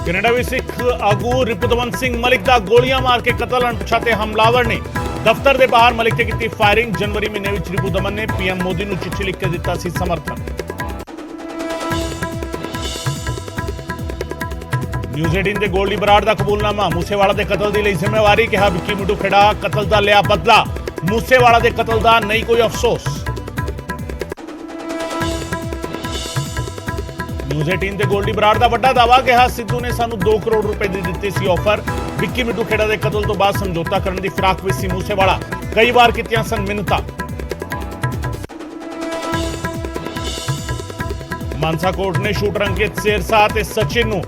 Canada Sikh आगू रिपुदमन सिंह मलिक का गोलियां मार के कतल। अणपछाते हमलावर ने दफ्तर के बाहर मलिक ते की फायरिंग। जनवरी महीने में रिपुदमन ने पीएम मोदी को चिट्ठी लिख के दिता सी समर्थन। न्यूज़ 18 के गोल्डी बराड़ का कबूलनामा। मूसेवाला के कतल की जिम्मेवारी। कहा विक्की मिठू खेड़ा कतल का लिया बदला। मूसेवाला के कतल का नहीं कोई अफसोस। न्यूज़ 18 के गोल्डी बराड़ का बड़ा दावा। कहा सिद्धू ने सानू 2 करोड़ रुपए दे दिते सी ऑफर। विक्की मिठू खेड़ा के कतल तो बाद समझौता करने की फिराक विच सी मूसेवाला। कई बार कीतियां सन मिन्नतां। मानसा कोर्ट ने शूटर अंकित सिरसा ते सचिन नूं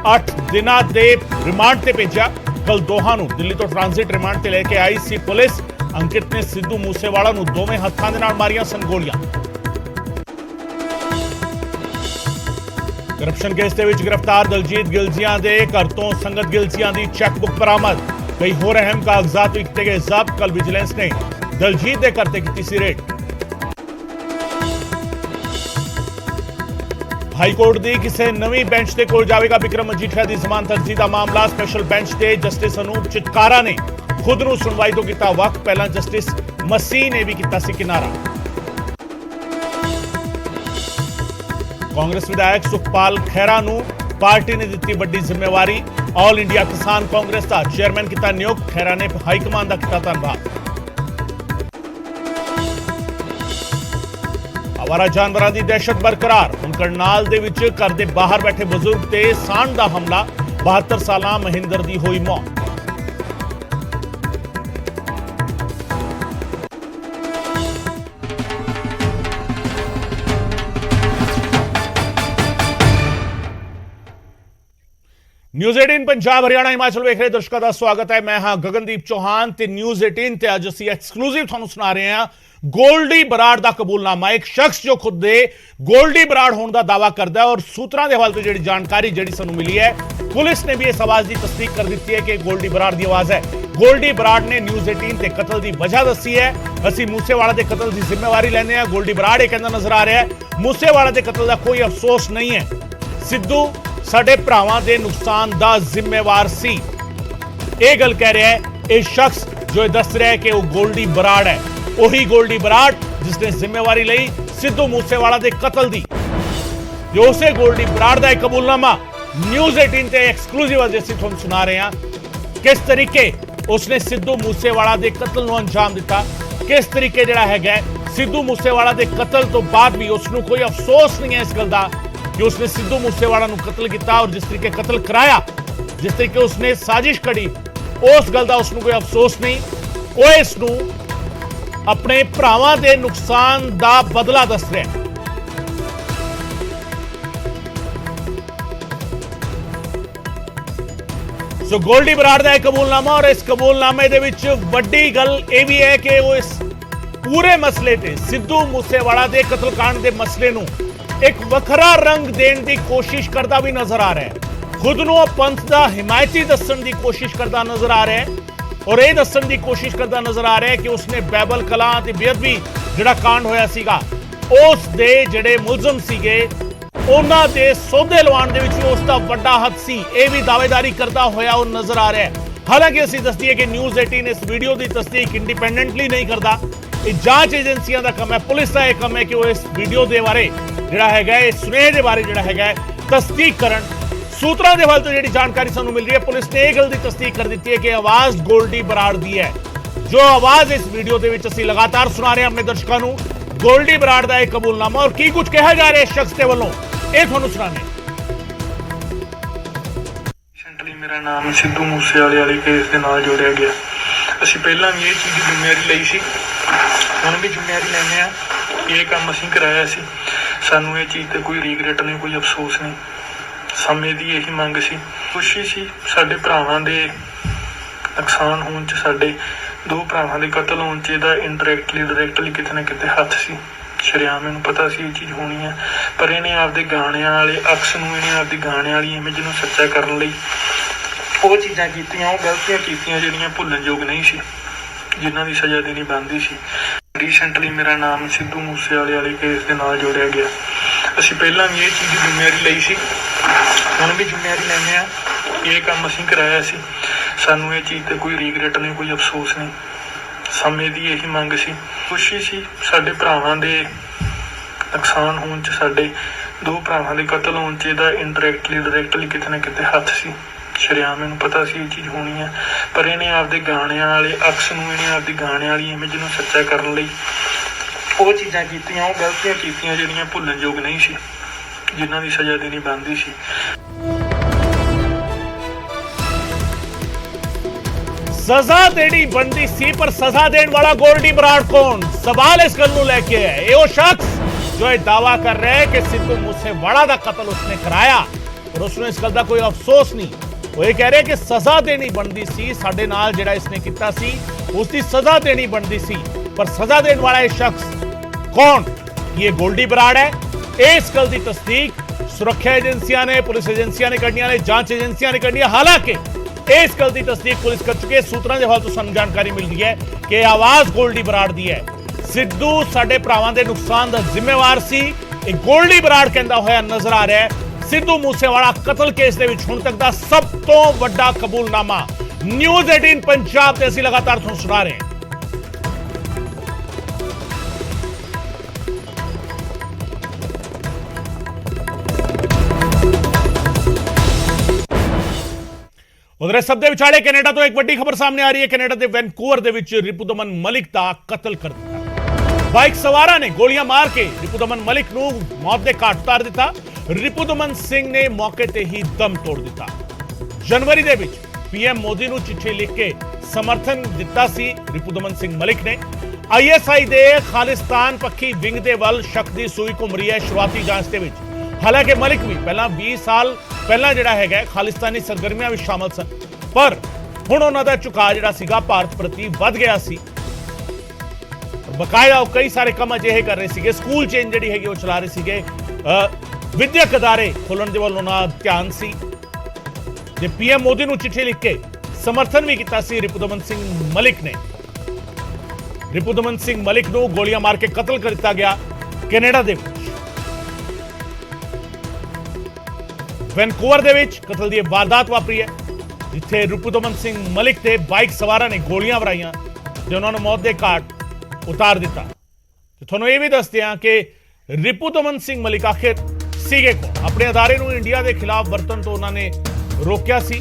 8 दिनां दे रिमांड ते भेजा। कल दोहां नूं दिल्ली तो ट्रांजिट रिमांड ते लेके आई सी पुलिस। अंकित ने सिद्धू मूसेवाला नूं दोवें हत्थां दे नाल मारियां सन गोलियां। करप्शन केस के गिरफ्तार दलजीत गिलजियां के घर तो संगत गिलजियां की चैकबुक बरामद। कई होर अहम कागजात भी किए गए जब्त। कल विजिलेंस ने दलजीत के घर से की सी रेड। हाईकोर्ट की किसी नवी बेंच के कोल जाएगा विक्रम मजीठिया की जमानत अर्जी का मामला। स्पैशल बेंच के जस्टिस अनूप चितकारा ने खुद नूं सुनवाई तो किया वक्त। पहला जस्टिस मसीह ने भी किया सी किनारा। कांग्रेस विधायक सुखपाल खैरा नूं पार्टी ने दी बड़ी जिम्मेवारी। ऑल इंडिया किसान कांग्रेस का चेयरमैन किया नियुक्त। खैरा ने हाईकमान का किया धन्यवाद। आवारा जानवरों की दहशत बरकरार। हुण करनाल दे विच घर दे बाहर बैठे बजुर्ग ते सांड का हमला। 72 साला महेंद्र की हुई मौत। न्यूज़ 18 पंजाब हरियाणा हिमाचल वेख रहे दर्शकों का स्वागत है। मैं हाँ गगनदीप चौहान ते न्यूज़ 18 ते अज असीं एक्सक्लूसिव तुहानूं सुना रहे हैं गोल्डी बराड़ का कबूलनामा। एक शख्स जो खुद दे गोल्डी बराड़ होने का दावा करता है और सूत्रों के हवाले से जी जानकारी जी सानूं मिली है, पुलिस ने भी इस आवाज की तस्दीक कर दी है कि गोल्डी बराड़ की आवाज है। गोल्डी बराड़ ने न्यूज़ 18 ते कतल की वजह दसी है। असीं मूसेवाला के कतल की जिम्मेवारी लैंदे हां। गोल्डी बराड़ यह कहता नजर आ रहा है मूसेवाला के कतल का कोई अफसोस नहीं है। सिद्धू साडे भरावां दे नुकसान दा जिम्मेवार सी। यह गल कह रहा है यह शख्स जो दस रहा है कि वह गोल्डी बराड़ है। वही गोल्डी बराड़ जिसने जिम्मेवारी लई सिद्धू मूसेवाला दे कतल दी। जो उसे गोल्डी बराड़ दा कबूलनामा न्यूज़ 18 ते एक्सक्लूसिव अज असीं तुहानूं सुना रहे हैं। किस तरीके उसने सिद्धू मूसेवाला दे कतल नूं अंजाम दिता। किस तरीके जिहड़ा हैगा सिद्धू मूसेवाला दे कतल तो बाद भी उसनूं कोई अफसोस नहीं है इस गल दा कि उसने सिद्धू मूसेवाला नूं कतल किया। और जिस तरीके कतल कराया, जिस तरीके उसने साजिश करी, उस गल दा उसनूं कोई अफसोस नहीं। वो इसनूं अपने भरावां दे नुकसान दा बदला दस रहा है। सो गोल्डी बराड़ दा कबूलनामा और इस कबूलनामे दे विच वड्डी गल यह भी है कि वो इस पूरे मसले ते सिद्धू मूसेवाला दे कतलकांड दे मसले नूं एक वखरा रंग देने की कोशिश करता भी नजर आ रहा है। खुद नूं पंथ का हिमायती दस्सण की कोशिश करता नजर आ रहा है और यह दस्सण की कोशिश करता नजर आ रहा है कि उसने बैबल कलां ते बेअदबी जिहड़ा कांड होया सीगा उस दे जिहड़े मुलजम सीगे उन्हां दे सौदे लवाउण दे विच उसका वड्डा हथ सी। यह भी दावेदारी करता होया वो नजर आ रहा है। हालांकि असीं दस दईए कि न्यूज़ 18 इस वीडियो की तस्दीक इंडिपेंडेंटली नहीं करता। जांच एजेंसियां का काम है, पुलिस का यह काम है कि वो इस वीडियो के बारे जिहड़ा हैगा इस सुनेह के बारे जिहड़ा हैगा तस्दीक करन। सूत्रों के हवाले से जी जानकारी सानूं मिल रही है, पुलिस ने यह गल की तस्दीक कर दी है कि आवाज गोल्डी बराड़ दी है। जो आवाज इस वीडियो के विच असीं लगातार सुना रहे हैं अपने दर्शकों को गोल्डी बराड़ का एक कबूलनामा और की कुछ कहा जा रहा है इस शख्स के वालों यह तुहानूं सुनाने। मेरा नाम सिद्धू मूसेवाले वाले केस के नाल जोड़िया गया। असीं पहलां भी ये चीज़ की जिम्मेवारी लई सी, हुण भी जिम्मेवारी लैंदे आ। ये काम असीं कराया सी, सानूं ये चीज़ ते कोई रिगरेट नहीं, कोई अफसोस नहीं। समय की यही मंग सी, खुशी सी साडे भरावां दे नुकसान होने च, साडे 2 भरावां दे कतल होने च इहदा इंडायरैक्टली डायरैक्टली किते ना किते हत्थ सी। शरेआम मैनूं पता सी ये चीज़ होनी है, पर इहने आपदे गाने वाले अक्स नूं, इहने आपदी गाने वाली इमेज नूं सच्चा करन लई वो चीज़ां कीतियां, वो गलतियां कीतियां जिहड़ियां भुल्लण योग नहीं सी, जिन्हां दी सज़ा देनी बनदी सी। ਰੀਸੈਂਟਲੀ ਮੇਰਾ ਨਾਮ ਸਿੱਧੂ ਮੂਸੇਵਾਲੇ ਵਾਲੇ ਕੇਸ ਦੇ ਨਾਲ ਜੋੜਿਆ ਗਿਆ। ਅਸੀਂ ਪਹਿਲਾਂ ਵੀ ਇਹ ਚੀਜ਼ ਦੀ ਜ਼ਿੰਮੇਵਾਰੀ ਲਈ ਸੀ, ਹੁਣ ਵੀ ਜ਼ਿੰਮੇਵਾਰੀ ਲੈਂਦੇ ਹਾਂ। ਇਹ ਕੰਮ ਅਸੀਂ ਕਰਾਇਆ ਸੀ, ਸਾਨੂੰ ਇਹ ਚੀਜ਼ ਤੇ ਕੋਈ ਰੀਗਰੈਟ ਨਹੀਂ, ਕੋਈ ਅਫਸੋਸ ਨਹੀਂ। ਸਮੇਂ ਦੀ ਇਹੀ ਮੰਗ ਸੀ, ਖੁਸ਼ੀ ਸੀ ਸਾਡੇ ਭਰਾਵਾਂ ਦੇ ਨੁਕਸਾਨ ਹੋਣ 'ਚ, ਸਾਡੇ ਦੋ ਭਰਾਵਾਂ ਦੇ ਕਤਲ ਹੋਣ 'ਚ ਇਹਦਾ ਇੰਡਾਇਰੈਕਟਲੀ ਡਾਇਰੈਕਟਲੀ ਕਿਤੇ ਨਾ ਕਿਤੇ ਹੱਥ ਸੀ। ਸ਼ਰੇਆਮ ਇਹਨੂੰ ਪਤਾ ਸੀ ਇਹ ਚੀਜ਼ ਹੋਣੀ ਹੈ, ਪਰ ਇਹਨੇ ਆਪਦੇ ਗਾਣਿਆਂ ਵਾਲੇ ਅਕਸ ਨੂੰ, ਇਹਨੇ ਆਪਦੀ ਗਾਣਿਆਂ ਵਾਲੀ ਇਮੇਜ ਨੂੰ ਸੱਚਾ ਕਰਨ ਲਈ ਉਹ ਚੀਜ਼ਾਂ ਕੀਤੀਆਂ, ਉਹ ਗਲਤੀਆਂ ਕੀਤੀਆਂ ਜਿਹੜੀਆਂ ਭੁੱਲਣਯੋਗ ਨਹੀਂ ਸੀ, ਜਿਨ੍ਹਾਂ ਦੀ ਸਜ਼ਾ ਦੇਣੀ ਬਣਦੀ ਸੀ। ਸਜ਼ਾ ਦੇਣੀ ਬਣਦੀ ਸੀ, ਪਰ ਸਜ਼ਾ ਦੇਣ ਵਾਲਾ ਗੋਲਡੀ ਬਰਾੜ ਕੌਣ? ਸਵਾਲ ਇਸ ਗੱਲ ਨੂੰ ਲੈ ਕੇ ਹੈ। ਇਹ ਉਹ ਸ਼ਖਸ ਜੋ ਇਹ ਦਾਵਾ ਕਰ ਰਿਹਾ ਹੈ ਕਿ ਸਿੱਧੂ ਮੂਸੇਵਾਲਾ ਦਾ ਕਤਲ ਉਸਨੇ ਕਰਾਇਆ, ਪਰ ਉਸਨੂੰ ਇਸ ਗੱਲ ਦਾ ਕੋਈ ਅਫਸੋਸ ਨਹੀਂ। ਉਹ ਇਹ ਕਹਿ ਰਿਹਾ ਕਿ ਸਜ਼ਾ ਦੇਣੀ ਬਣਦੀ ਸੀ, ਸਾਡੇ ਨਾਲ ਜਿਹੜਾ ਇਸਨੇ ਕੀਤਾ ਸੀ ਉਸ ਦੀ ਸਜ਼ਾ ਦੇਣੀ ਬਣਦੀ ਸੀ, ਪਰ ਸਜ਼ਾ ਦੇਣ ਵਾਲਾ ਇਹ ਸ਼ਖਸ ਕੌਣ? ਇਹ ਗੋਲਡੀ ਬਰਾੜ ਹੈ। ਇਸ ਗੱਲ ਦੀ ਤਸਦੀਕ ਸੁਰੱਖਿਆ ਏਜੰਸੀਆਂ ਨੇ, ਪੁਲਿਸ ਏਜੰਸੀਆਂ ਨੇ ਕਰਨੀਆਂ ਨੇ, ਜਾਂਚ ਏਜੰਸੀਆਂ ਨੇ ਕਰਨੀ ਹੈ। ਹਾਲਾਂਕਿ ਇਸ ਗੱਲ ਦੀ ਤਸਦੀਕ ਪੁਲਿਸ ਕਰ ਚੁੱਕੀ ਹੈ। ਸੂਤਰਾਂ ਦੇ ਹਵਾਲੇ ਤੋਂ ਸਾਨੂੰ ਜਾਣਕਾਰੀ ਮਿਲ ਰਹੀ ਹੈ ਕਿ ਆਵਾਜ਼ ਗੋਲਡੀ ਬਰਾੜ ਦੀ ਹੈ। ਸਿੱਧੂ ਸਾਡੇ ਭਰਾਵਾਂ ਦੇ ਨੁਕਸਾਨ ਦਾ ਜ਼ਿੰਮੇਵਾਰ ਸੀ, ਇਹ ਗੋਲਡੀ ਬਰਾੜ ਕਹਿੰਦਾ ਹੋਇਆ ਨਜ਼ਰ ਆ ਰਿਹਾ ਹੈ। ਸਿੱਧੂ ਮੂਸੇਵਾਲਾ ਕਤਲ ਕੇਸ ਦੇ ਵਿੱਚ ਹੁਣ ਤੱਕ ਦਾ ਸਭ ਤੋਂ ਵੱਡਾ ਕਬੂਲਨਾਮਾ। ਨਿਊਜ਼ 18 ਪੰਜਾਬ ਤੇ ਅਸੀਂ ਲਗਾਤਾਰ ਤੁਹਾਨੂੰ ਸੁਣਾ ਰਹੇ ਹਾਂ। ਉਧਰ ਇਸ ਸਭ ਦੇ ਵਿਚਾਲੇ ਕੈਨੇਡਾ ਤੋਂ ਇੱਕ ਵੱਡੀ ਖਬਰ ਸਾਹਮਣੇ ਆ ਰਹੀ ਹੈ। ਕੈਨੇਡਾ ਦੇ ਵੈਨਕੂਵਰ ਦੇ ਵਿੱਚ ਰਿਪੁਦਮਨ ਮਲਿਕ ਦਾ ਕਤਲ ਕਰ ਦਿੱਤਾ। ਬਾਈਕ ਸਵਾਰਾਂ ਨੇ ਗੋਲੀਆਂ ਮਾਰ ਕੇ ਰਿਪੁਦਮਨ ਮਲਿਕ ਨੂੰ ਮੌਤ ਦੇ ਘਾਟ ਉਤਾਰ ਦਿੱਤਾ। ਰਿਪੁਦਮਨ ਸਿੰਘ ਨੇ ਮੌਕੇ ਤੇ ਹੀ ਦਮ ਤੋੜ ਦਿੱਤਾ। ਜਨਵਰੀ ਦੇ ਵਿੱਚ ਪੀਐਮ ਮੋਦੀ ਨੂੰ ਚਿੱਠੀ ਲਿਖ ਕੇ ਸਮਰਥਨ ਦਿੱਤਾ ਸੀ ਰਿਪੁਦਮਨ ਸਿੰਘ ਮਲਿਕ ਨੇ। ਆਈਐਸਆਈ ਦੇ ਖਾਲਿਸਤਾਨ ਪੱਖੀ ਵਿੰਗ ਦੇ ਵੱਲ ਸ਼ੱਕ ਦੀ ਸੂਈ ਘੁੰਮ ਰਹੀ ਹੈ ਸ਼ੁਰੂਆਤੀ ਜਾਂਚ ਦੇ ਵਿੱਚ। ਹਾਲਾਂਕਿ ਮਲਿਕ ਵੀ ਪਹਿਲਾਂ 20 ਸਾਲ ਪਹਿਲਾਂ ਜਿਹੜਾ ਹੈਗਾ ਖਾਲਿਸਤਾਨੀ ਸਰਗਰਮੀਆਂ ਵਿੱਚ ਸ਼ਾਮਲ ਸਨ, ਪਰ ਹੁਣ ਉਹਨਾਂ ਦਾ ਝੁਕਾਅ ਜਿਹੜਾ ਸੀਗਾ ਭਾਰਤ ਪ੍ਰਤੀ ਵੱਧ ਗਿਆ ਸੀ। ਬਕਾਇਦਾ ਉਹ ਕਈ ਸਾਰੇ ਕੰਮ ਅਜਿਹੇ ਕਰ ਰਹੇ ਸੀਗੇ, ਸਕੂਲ ਚੇਨ ਜਿਹੜੀ ਹੈਗੀ ਉਹ ਚਲਾ ਰਹੇ ਸੀਗੇ, ਵਿਦਿਅਕ ਅਦਾਰੇ ਖੋਲਣ ਦੇ ਵੱਲ ਉਹਨਾਂ ਦਾ ਧਿਆਨ ਸੀ। ਤੇ ਪੀਐਮ ਮੋਦੀ ਨੂੰ ਚਿੱਠੀ ਲਿਖ ਕੇ ਸਮਰਥਨ ਵੀ ਕੀਤਾ ਸੀ ਰਿਪੁਦਮਨ ਸਿੰਘ ਮਲਿਕ ਨੇ। ਰਿਪੁਦਮਨ ਸਿੰਘ ਮਲਿਕ ਨੂੰ ਗੋਲੀਆਂ ਮਾਰ ਕੇ ਕਤਲ ਕਰ ਦਿੱਤਾ ਗਿਆ ਕੈਨੇਡਾ ਦੇ ਵਿੱਚ। ਵੈਨਕੂਵਰ ਦੇ ਵਿੱਚ ਕਤਲ ਦੀ ਵਾਰਦਾਤ ਵਾਪਰੀ ਹੈ, ਜਿੱਥੇ ਰਿਪੁਦਮਨ ਸਿੰਘ ਮਲਿਕ ਤੇ ਬਾਈਕ ਸਵਾਰਾਂ ਨੇ ਗੋਲੀਆਂ ਵਰਾਈਆਂ ਤੇ ਉਹਨਾਂ ਨੂੰ ਮੌਤ ਦੇ ਘਾਟ ਉਤਾਰ ਦਿੱਤਾ। ਤੇ ਤੁਹਾਨੂੰ ਇਹ ਵੀ ਦੱਸਦੇ ਹਾਂ ਕਿ ਰਿਪੁਦਮਨ ਸਿੰਘ ਮਲਿਕ ਆਖਿਰ ਸੀਗੇ ਕੌਣ? ਆਪਣੇ ਅਦਾਰੇ ਨੂੰ ਇੰਡੀਆ ਦੇ ਖਿਲਾਫ ਵਰਤਣ ਤੋਂ ਉਹਨਾਂ ਨੇ ਰੋਕਿਆ ਸੀ।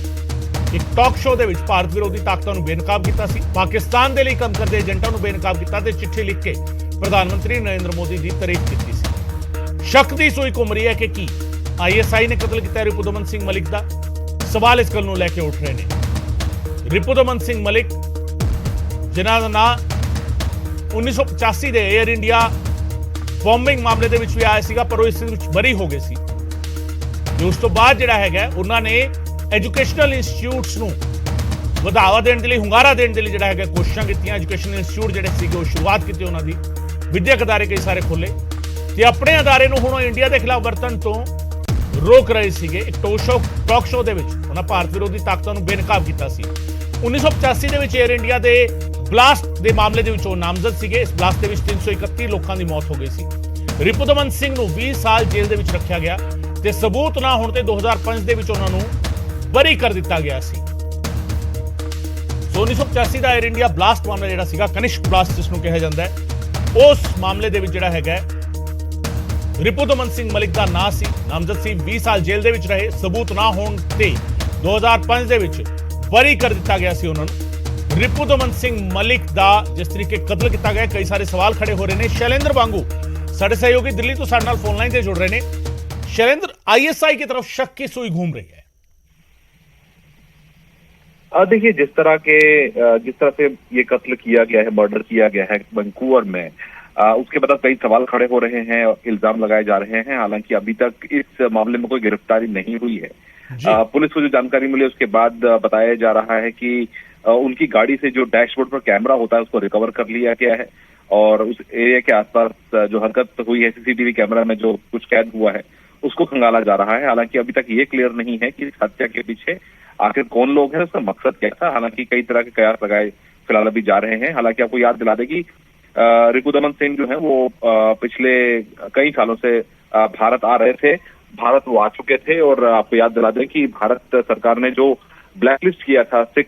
ਇੱਕ ਟਾਕ ਸ਼ੋਅ ਦੇ ਵਿੱਚ ਭਾਰਤ ਵਿਰੋਧੀ ਤਾਕਤਾਂ ਨੂੰ ਬੇਨਕਾਬ ਕੀਤਾ ਸੀ, ਪਾਕਿਸਤਾਨ ਦੇ ਲਈ ਕੰਮ ਕਰਦੇ ਏਜੰਟਾਂ ਨੂੰ ਬੇਨਕਾਬ ਕੀਤਾ ਤੇ ਚਿੱਠੀ ਲਿਖ ਕੇ ਪ੍ਰਧਾਨ ਮੰਤਰੀ ਨਰਿੰਦਰ ਮੋਦੀ ਦੀ ਤਾਰੀਫ ਕੀਤੀ ਸੀ। ਸ਼ੱਕ ਦੀ ਸੂਈ ਘੁੰਮ ਰਹੀ ਹੈ ਕਿ ਕੀ ਆਈਐਸਆਈ ਨੇ ਕਤਲ ਕੀਤਾ ਰਿਪੁਦਮਨ ਸਿੰਘ ਮਲਿਕ ਦਾ? ਸਵਾਲ ਇਸ ਗੱਲ ਨੂੰ ਲੈ ਕੇ ਉੱਠ ਰਹੇ ਨੇ। ਰਿਪੁਦਮਨ ਸਿੰਘ ਮਲਿਕ, ਜਿਨ੍ਹਾਂ ਦਾ ਨਾਂ 1985 ਦੇ 에ਅਰ ਇੰਡੀਆ ਬੰਬਿੰਗ ਮਾਮਲੇ ਦੇ ਵਿੱਚ ਵੀ ਆਇਆ ਸੀਗਾ, ਪਰ ਉਹ ਇਸ ਵਿੱਚ ਬਰੀ ਹੋ ਗਏ ਸੀ। ਤੇ ਉਸ ਤੋਂ ਬਾਅਦ ਜਿਹੜਾ ਹੈਗਾ ਉਹਨਾਂ ਨੇ ਐਜੂਕੇਸ਼ਨਲ ਇੰਸਟੀਚਿਊਟਸ ਨੂੰ ਵਧਾਵਾ ਦੇਣ ਦੇ ਲਈ, ਹੁੰਗਾਰਾ ਦੇਣ ਦੇ ਲਈ ਜਿਹੜਾ ਹੈਗਾ ਕੋਸ਼ਿਸ਼ਾਂ ਕੀਤੀਆਂ। ਐਜੂਕੇਸ਼ਨਲ ਇੰਸਟੀਚਿਊਟ ਜਿਹੜੇ ਸੀਗੇ ਉਹ ਸ਼ੁਰੂਆਤ ਕੀਤੀ ਉਹਨਾਂ ਦੀ, ਵਿਦਿਅਕ ਅਦਾਰੇ ਕਈ ਸਾਰੇ ਖੋਲੇ ਤੇ ਆਪਣੇ ਅਦਾਰੇ ਨੂੰ ਹੁਣ ਇੰਡੀਆ ਦੇ ਖਿਲਾਫ ਵਰਤਣ ਤੋਂ ਰੋਕ ਰਹੇ ਸੀਗੇ। ਇੱਕ ਟਾਕ ਸ਼ੋਅ ਦੇ ਵਿੱਚ ਉਹਨਾਂ ਭਾਰਤ ਵਿਰੋਧੀ ਤਾਕਤਾਂ ਨੂੰ ਬੇਨਕਾਬ ਕੀਤਾ ਸੀ। 1985 ਦੇ ਵਿੱਚ 에ਅਰ ਇੰਡੀਆ ਦੇ ਬਲਾਸਟ ਦੇ ਮਾਮਲੇ ਦੇ ਵਿੱਚ ਉਹ ਨਾਮਜ਼ਦ ਸੀਗੇ। ਇਸ ਬਲਾਸਟ ਦੇ ਵਿੱਚ 331 ਲੋਕਾਂ ਦੀ ਮੌਤ ਹੋ ਗਈ ਸੀ। ਰਿਪੁਦਮਨ ਸਿੰਘ ਨੂੰ 20 ਸਾਲ ਜੇਲ੍ਹ ਦੇ ਵਿੱਚ ਰੱਖਿਆ ਗਿਆ ਤੇ ਸਬੂਤ ਨਾ ਹੋਣ ਤੇ 2005 ਦੇ ਵਿੱਚ ਉਹਨਾਂ ਨੂੰ ਬਰੀ ਕਰ ਦਿੱਤਾ ਗਿਆ ਸੀ। 1985 ਦਾ 에ਅਰ ਇੰਡੀਆ ਬਲਾਸਟ ਮਾਮਲਾ ਜਿਹੜਾ ਸੀਗਾ, ਕਨਿਸ਼ਕ ਬਲਾਸਟ ਜਿਸ ਨੂੰ ਕਿਹਾ ਜਾਂਦਾ ਹੈ, ਉਸ ਮਾਮਲੇ ਦੇ ਵਿੱਚ ਜਿਹੜਾ ਹੈਗਾ ਰਿਪੁਦਮਨ ਸਿੰਘ ਮਲਿਕ ਦਾ ਨਾਂ ਸੀ, ਨਾਮਜ਼ਦ ਸੀ। 20 ਸਾਲ ਜੇਲ੍ਹ ਦੇ ਵਿੱਚ ਰਹੇ, ਸਬੂਤ ਨਾ ਹੋਣ ਤੇ 2005 ਦੇ ਵਿੱਚ ਬਰੀ ਕਰ ਦਿੱਤਾ ਗਿਆ ਸੀ ਉਹਨਾਂ ਨੂੰ। ਰਿਪੁਦਮਨ ਸਿੰਘ ਮਲਿਕ ਦਾ ਜਿਸ ਤਰੀਕੇ ਕਤਲ ਕੀਤਾ ਗਿਆ, ਕਈ ਸਾਰੇ ਸਵਾਲ ਖੜੇ ਹੋ ਰਹੇ ਨੇ। ਸ਼ੈਲੇਂਦਰ ਵਾਂਗੂ ਸਾਡੇ ਸਹਿਯੋਗੀ ਦਿੱਲੀ ਤੋਂ ਸਾਡੇ ਨਾਲ ਫੋਨ ਲਾइन ਤੇ ਜੁੜ ਰਹੇ ਨੇ। शैलेंद्र, आईएसआई की तरफ शक की सुई घूम रही है। देखिए, जिस तरह से ये कत्ल किया गया है, मर्डर किया गया है वैंकूवर में, उसके बाद कई सवाल खड़े हो रहे हैं, इल्जाम लगाए जा रहे हैं। हालांकि अभी तक इस मामले में कोई गिरफ्तारी नहीं हुई है। पुलिस को जो जानकारी मिली उसके बाद बताया जा रहा है कि उनकी गाड़ी से जो डैशबोर्ड पर कैमरा होता है उसको रिकवर कर लिया गया है और उस एरिया के आसपास जो हरकत हुई है, सीसीटीवी कैमरा में जो कुछ कैद हुआ है उसको खंगाला जा रहा है। हालांकि अभी तक ये क्लियर नहीं है कि इस हत्या के पीछे आखिर कौन लोग हैं, उसका मकसद क्या था। हालांकि कई तरह के कयास लगाए फिलहाल अभी जा रहे हैं। हालांकि आपको याद दिला दें कि रिपुदमन सिंह जो है वो पिछले कई सालों से भारत आ रहे थे। भारत वो आ चुके थे और आपको याद दिला दें कि भारत सरकार ने जो ब्लैकलिस्ट किया था सिख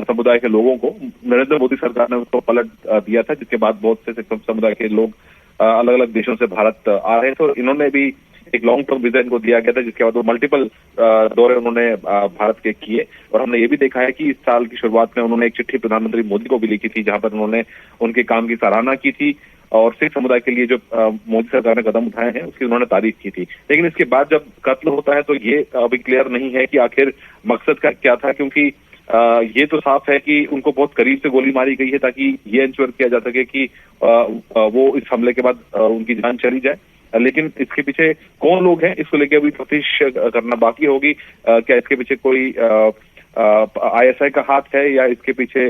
समुदाय के लोगों को, नरेंद्र मोदी सरकार ने उसको पलट दिया था, जिसके बाद बहुत से सिख समुदाय के लोग अलग अलग देशों से भारत आ रहे थे और इन्होंने भी एक लॉन्ग टर्म वीजा इनको दिया गया था, जिसके बाद वो मल्टीपल दौरे उन्होंने भारत के किए। और हमने ये भी देखा है कि इस साल की शुरुआत में उन्होंने एक चिट्ठी प्रधानमंत्री मोदी को भी लिखी थी, जहां पर उन्होंने उनके काम की सराहना की थी और सिख समुदाय के लिए जो मोदी सरकार ने कदम उठाए हैं उसकी उन्होंने तारीफ की थी। लेकिन इसके बाद जब कत्ल होता है तो ये अभी क्लियर नहीं है कि आखिर मकसद का क्या था, क्योंकि ये तो साफ है कि उनको बहुत करीब से गोली मारी गई है ताकि ये इंश्योर किया जा सके कि वो इस हमले के बाद उनकी जान चली जाए। लेकिन इसके पीछे कौन लोग हैं इसको लेकर अभी तफ्तीश करना बाकी होगी। क्या इसके पीछे कोई ISI का हाथ है या इसके पीछे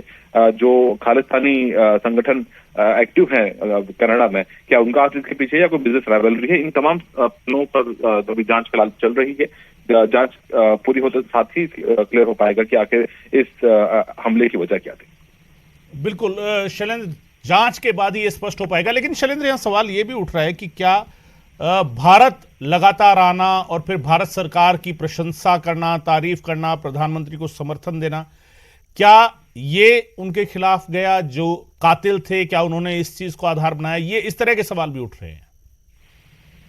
जो खालिस्तानी संगठन एक्टिव है कनाडा में, क्या उनका हाथ इसके पीछे या कोई बिजनेस राइवलरी है? इन तमाम पहलुओं पर अभी जांच फिलहाल चल रही है। जांच पूरी होते साथ ही क्लियर हो पाएगा कि आखिर इस हमले की वजह क्या थी। बिल्कुल शैलेंद्र, जांच के बाद ही ये स्पष्ट हो पाएगा। लेकिन शैलेंद्र, यहाँ सवाल ये भी उठ रहा है कि क्या भारत लगातार आना और फिर भारत सरकार की प्रशंसा करना, तारीफ करना, प्रधानमंत्री को समर्थन देना, क्या ये उनके खिलाफ गया? जो कातिल थे, क्या उन्होंने इस चीज को आधार बनाया? ये इस तरह के सवाल भी उठ रहे हैं।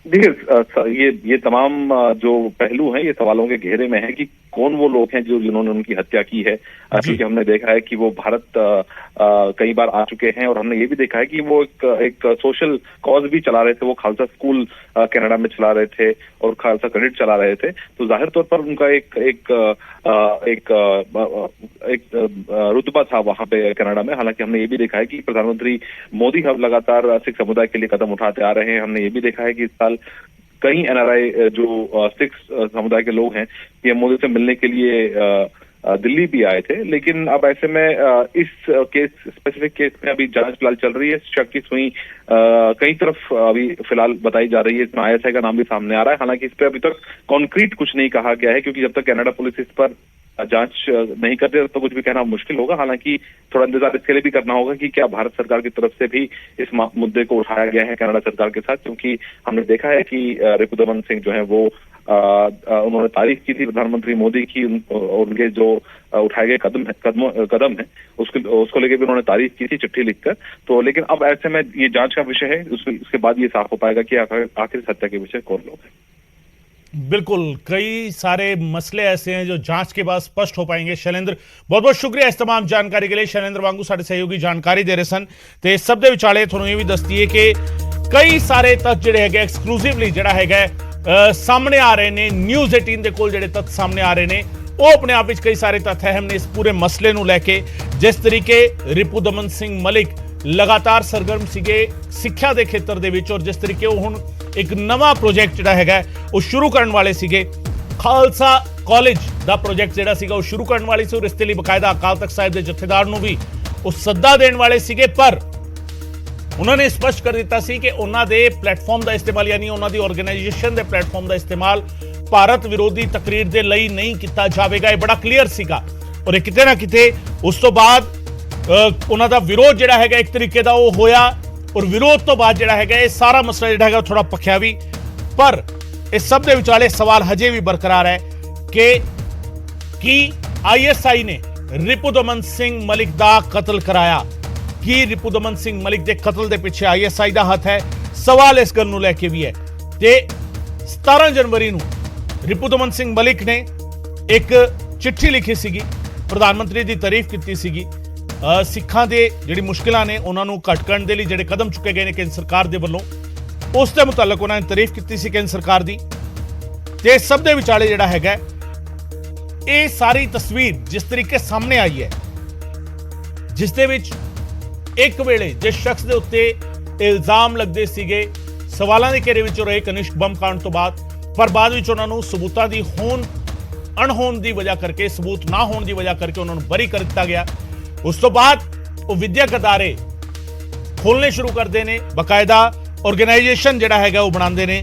देखिए, ये तमाम जो पहलू हैं ये सवालों के घेरे में है कि कौन वो लोग हैं जिन्होंने उनकी हत्या की है। क्योंकि हमने देखा है कि वो भारत कई बार आ चुके हैं और हमने ये भी देखा है कि वो एक सोशल कॉज भी चला रहे थे। वो खालसा स्कूल कनाडा में चला रहे थे और खालसा क्रेडिट चला रहे थे। तो जाहिर तौर पर उनका एक रुतबा था वहां पे कनाडा में। हालांकि हमने ये भी देखा है कि प्रधानमंत्री मोदी अब लगातार सिख समुदाय के लिए कदम उठाते आ रहे हैं। हमने ये भी देखा है कि इस साल कई NRI जो सिख समुदाय के लोग हैं पीएम मोदी से मिलने के लिए दिल्ली भी आए थे। लेकिन अब ऐसे में इस स्पेसिफिक केस में अभी जांच फिलहाल चल रही है। शक की सुई कई तरफ अभी फिलहाल बताई जा रही है। इसमें ISI का नाम भी सामने आ रहा है। हालांकि इस पर अभी तक कॉन्क्रीट कुछ नहीं कहा गया है, क्योंकि जब तक कनाडा पुलिस इस पर जांच नहीं करते तो कुछ भी कहना मुश्किल होगा। हालांकि थोड़ा इंतजार इसके लिए भी करना होगा कि क्या भारत सरकार की तरफ से भी इस मुद्दे को उठाया गया है कनाडा सरकार के साथ, क्योंकि हमने देखा है कि रिपुदमन सिंह जो है वो उन्होंने तारीफ की थी प्रधानमंत्री मोदी की और उनके जो उठाए गए कदम है उसको लेकर भी उन्होंने तारीफ की थी चिट्ठी लिखकर। तो लेकिन अब ऐसे में ये जांच का विषय है, उसके बाद ये साफ हो पाएगा कि आखिर हत्या के विषय कौन लोग हैं। बिल्कुल, कई सारे मसले ऐसे हैं जो जांच के बाद स्पष्ट हो पाएंगे। शैलेंद्र, बहुत बहुत शुक्रिया इस तमाम जानकारी के लिए। शैलेंद्र वांगू साडे सहयोगी जानकारी दे रहे सन। ते इस सब दे विचाले थोड़ा ये भी दसती है कि कई सारे तथ्य जिहड़े हैगे एक्सक्लूसिवली जिहड़ा हैगा सामने आ रहे ने। न्यूज़ 18 दे कोल जिहड़े तथ्य सामने आ रहे ने वो अपने आप विच कई सारे तथ्य अहम ने इस पूरे मसले नूं लैके। जिस तरीके रिपुदमन सिंह मलिक लगातार सरगर्म सीगे सिੱਖਿਆ ਦੇ ਖੇਤਰ ਦੇ ਵਿੱਚ और जिस तरीके वो हुण एक नवा प्रोजेक्ट जिहड़ा हैगा वो शुरू करने वाले सीगे। खालसा कॉलेज का प्रोजेक्ट जिहड़ा सीगा वो शुरू करने वाले सी और इसके लिए बकायदा अकाल तख्त साहिब के जथेदार नूं भी वो सद्दा देने वाले सीगे। पर उन्होंने स्पष्ट कर दिता सी कि उन्हां दे प्लेटफॉर्म का इस्तेमाल यानी उन्हां दी ऑर्गेनाइजेशन के प्लेटफॉर्म का इस्तेमाल भारत विरोधी तकरीर के लिए नहीं किया जाएगा। ये बड़ा क्लीयर सीगा और किते ना किते उस तो बाद उन्हां दा विरोध जिहड़ा हैगा एक तरीके का वो होया और विरोध तो बाद जिहड़ा हैगा ये सारा मसला जिहड़ा हैगा थोड़ा पखिया भी। पर इस सब दे विचाले सवाल हजे भी बरकरार है कि ISI ने रिपुदमन सिंह मलिक दा कत्ल कराया? कि रिपुदमन सिंह मलिक के कत्ल के पिछे ISI का हाथ है? सवाल इस गल नूं लैके भी है। ते 17 जनवरी नूं रिपुदमन सिंह मलिक ने एक चिट्ठी लिखी सीगी, प्रधानमंत्री की तारीफ की सीगी। सिखां दे जिहड़ी मुश्किलां ने उन्हां नूं घट करन दे लई जिहड़े कदम चुके गए ने केंद्र सरकार दे वल्लों, उस दे मुतालक उन्हां ने तारीफ की सी केंद्र सरकार दी। ते सब दे विचाले जिहड़ा हैगा ये सारी तस्वीर जिस तरीके सामने आई है, जिस दे विच एक वेले जिस शख्स दे उत्ते इल्जाम लगदे सीगे सवालां दे घेरे विच रहे कनिष्क बम कांड तो बाद, पर बाद विच उन्हां नूं सबूतां दी होण अणहोण दी वजह करके, सबूत ना होण दी वजह करके उन्हां नूं बरी कर दित्ता गया। उस तो बाद वो विद्याक अदारे खोलने शुरू करते हैं, बकायदा ऑर्गेनाइजेशन जिहड़ा हैगा वो बनाते हैं।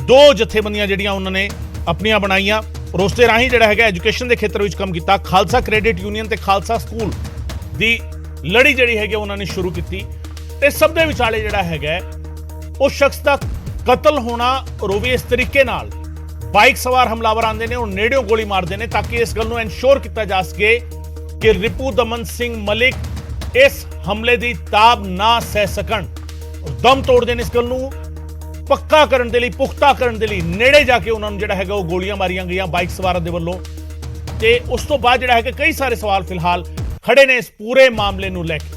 2 जथेबंदियां जिहड़ियां उन्होंने अपनियां बनाईयां और उस दे राही जिहड़ा हैगा एजुकेशन के खेत्र में काम किया। खालसा क्रेडिट यूनियन ते खालसा स्कूल दी लड़ी जिहड़ी हैगी उन्होंने शुरू की ਇਸ ਸਭ ਦੇ ਵਿਚਾਲੇ ਜਿਹੜਾ ਹੈਗਾ ਉਹ ਸ਼ਖਸ ਦਾ ਕਤਲ ਹੋਣਾ ਔਰ ਉਹ ਵੀ ਇਸ ਤਰੀਕੇ ਨਾਲ ਬਾਈਕ ਸਵਾਰ ਹਮਲਾਵਰ ਆਉਂਦੇ ਨੇ ਉਹ ਨੇੜਿਓਂ ਗੋਲੀ ਮਾਰਦੇ ਨੇ ਤਾਂ ਕਿ ਇਸ ਗੱਲ ਨੂੰ ਇਨਸ਼ੋਰ ਕੀਤਾ ਜਾ ਸਕੇ ਕਿ ਰਿਪੂ ਦਮਨ ਸਿੰਘ ਮਲਿਕ ਇਸ ਹਮਲੇ ਦੀ ਤਾਬ ਨਾ ਸਹਿ ਸਕਣ ਔਰ ਦਮ ਤੋੜਦੇ ਨੇ ਇਸ ਗੱਲ ਨੂੰ ਪੱਕਾ ਕਰਨ ਦੇ ਲਈ ਪੁਖਤਾ ਕਰਨ ਦੇ ਲਈ ਨੇੜੇ ਜਾ ਕੇ ਉਹਨਾਂ ਨੂੰ ਜਿਹੜਾ ਹੈਗਾ ਉਹ ਗੋਲੀਆਂ ਮਾਰੀਆਂ ਗਈਆਂ ਬਾਈਕ ਸਵਾਰਾਂ ਦੇ ਵੱਲੋਂ ਤੇ ਉਸ ਤੋਂ ਬਾਅਦ ਜਿਹੜਾ ਹੈਗਾ ਕਈ ਸਾਰੇ ਸਵਾਲ ਫਿਲਹਾਲ ਖੜੇ ਨੇ ਇਸ ਪੂਰੇ ਮਾਮਲੇ ਨੂੰ ਲੈ ਕੇ।